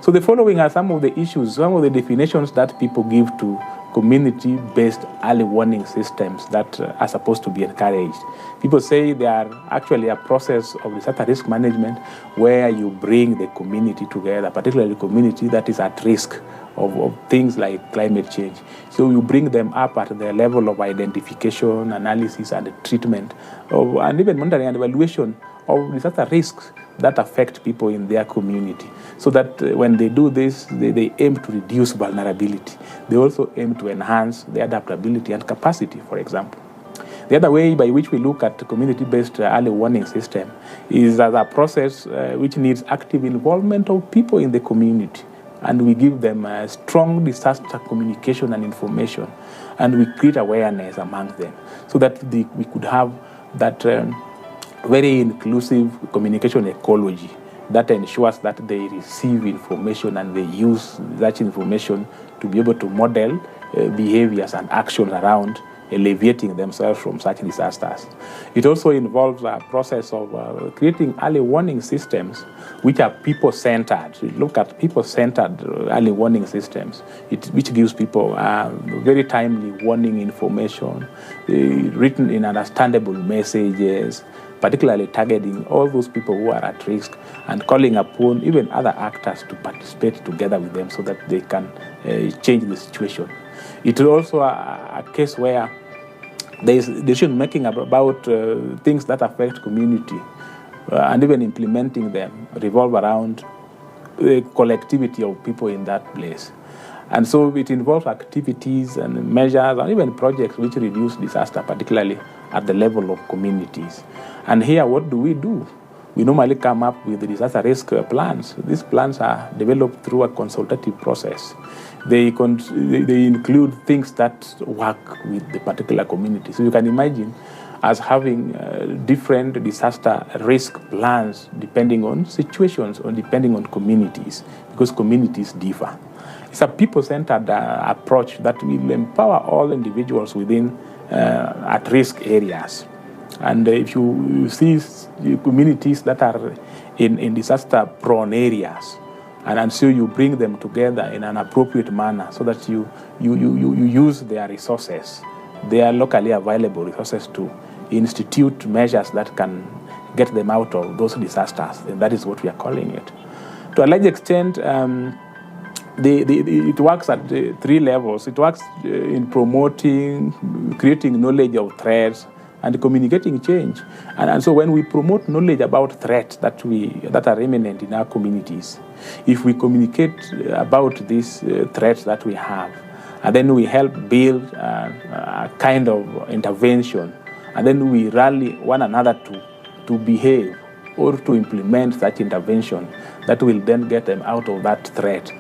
So the following are some of the issues, some of the definitions that people give to community-based early warning systems that are supposed to be encouraged. People say they are actually a process of disaster risk management where you bring the community together, particularly the community that is at risk of things like climate change. So you bring them up at the level of identification, analysis, and treatment, and even monitoring and evaluation of disaster risks that affect people in their community. So that when they do this, they aim to reduce vulnerability. They also aim to enhance the adaptability and capacity, for example. The other way by which we look at the community-based early warning system is as a process which needs active involvement of people in the community. And we give them strong disaster communication and information, and we create awareness among them so that we could have that very inclusive communication ecology that ensures that they receive information and they use that information to be able to model behaviors and actions around alleviating themselves from such disasters. It also involves a process of creating early warning systems which are people-centered. We look at people-centered early warning systems, which gives people very timely warning information, written in understandable messages, particularly targeting all those people who are at risk and calling upon even other actors to participate together with them so that they can change the situation. It is also a case where there is decision-making about things that affect community, and even implementing them revolve around the collectivity of people in that place. And so it involves activities and measures and even projects which reduce disaster, particularly at the level of communities. And here, what do? We normally come up with the disaster risk plans. These plans are developed through a consultative process. They include things that work with the particular community. So you can imagine us having different disaster risk plans depending on situations or depending on communities, because communities differ. It's a people-centered approach that will empower all individuals within at-risk areas. And if you see communities that are in disaster-prone areas, and so you bring them together in an appropriate manner so that you use their resources, their locally available resources to institute measures that can get them out of those disasters. And that is what we are calling it. To a large extent, it works at three levels. It works in promoting, creating knowledge of threats, and communicating change. And so when we promote knowledge about threats that are imminent in our communities, if we communicate about these threats that we have, and then we help build a kind of intervention, and then we rally one another to behave or to implement such intervention that will then get them out of that threat,